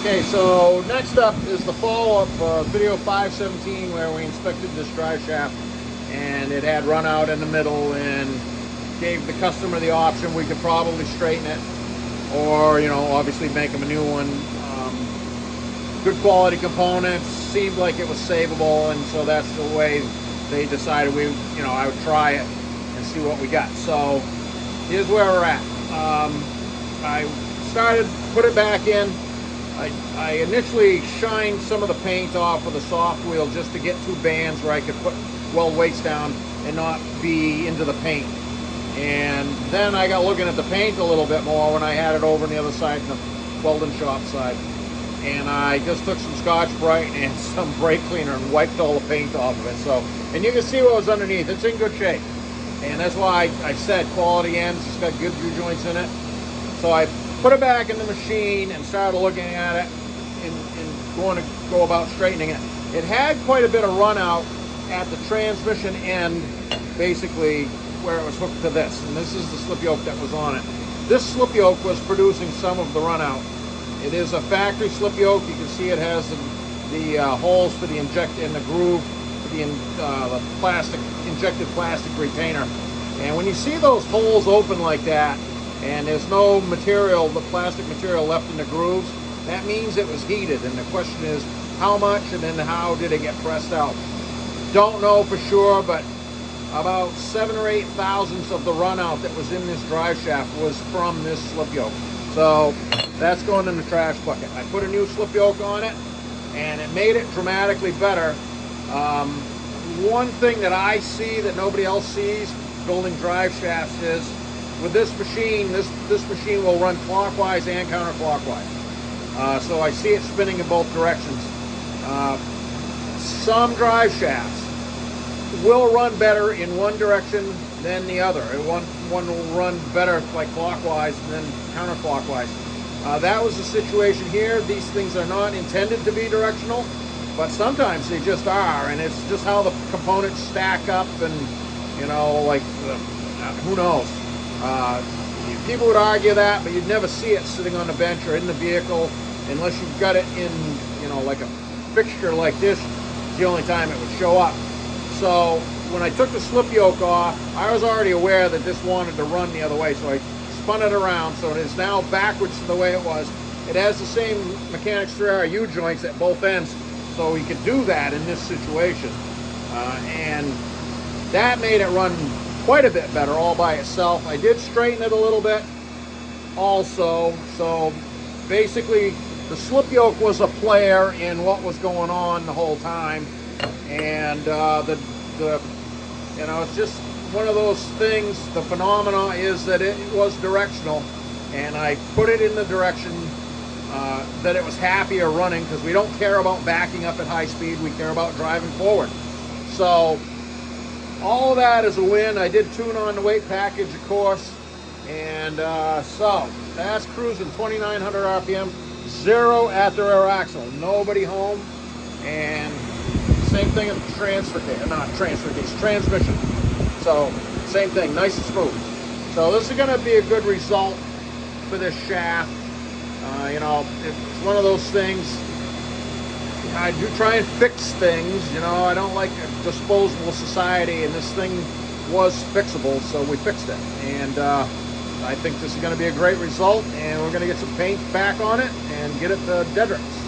Okay, so next up is the follow-up video 517 where we inspected this drive shaft and it had run out in the middle and gave the customer the option. We could probably straighten it or, you know, obviously make them a new one. Good quality components, seemed like it was savable, and so that's the way they decided I would try it and see what we got. So here's where we're at. I put it back in. I initially shined some of the paint off with a soft wheel just to get two bands where I could put weld weights down and not be into the paint. And then I got looking at the paint a little bit more when I had it over on the other side, the welding shop side. And I just took some Scotch-Brite and some brake cleaner and wiped all the paint off of it. So, and you can see what was underneath. It's in good shape. And that's why I said quality ends. It's got good U-joints in it. So I put it back in the machine and started looking at it and going to go about straightening it. It had quite a bit of run out at the transmission end, basically where it was hooked to this. And this is the slip yoke that was on it. This slip yoke was producing some of the run out. It is a factory slip yoke. You can see it has the holes for the inject in the groove for the plastic injected plastic retainer. And when you see those holes open like that, and there's no material, the plastic material left in the grooves, that means it was heated. And the question is, how much and then how did it get pressed out? Don't know for sure, but about 7 or 8 thousandths of the run out that was in this drive shaft was from this slip yoke. So that's going in the trash bucket. I put a new slip yoke on it and it made it dramatically better. One thing that I see that nobody else sees building drive shafts is with this machine, this machine will run clockwise and counterclockwise. So I see it spinning in both directions. Some drive shafts will run better in one direction than the other. One will run better like clockwise than counterclockwise. That was the situation here. These things are not intended to be directional, but sometimes they just are, and it's just how the components stack up, and who knows. People would argue that, but you'd never see it sitting on the bench or in the vehicle unless you've got it in, like a fixture like this. It's the only time it would show up. So when I took the slip yoke off, I was already aware that this wanted to run the other way, so I spun it around so it is now backwards to the way it was. It has the same Mechanics 3R U-joints at both ends, so we could do that in this situation. And that made it run quite a bit better all by itself. I did straighten it a little bit also. So basically the slip yoke was a player in what was going on the whole time. And it's just one of those things. The phenomena is that it was directional, and I put it in the direction that it was happier running, because we don't care about backing up at high speed, we care about driving forward. So all of that is a win. I did tune on the weight package, of course, and so that's cruising 2,900 RPM, 0 at the rear axle, nobody home, and same thing in the transmission. So same thing, nice and smooth. So this is going to be a good result for this shaft. It's one of those things. I do try and fix things. I don't like a disposable society, and this thing was fixable, so we fixed it. And I think this is going to be a great result, and we're going to get some paint back on it and get it to dead rips.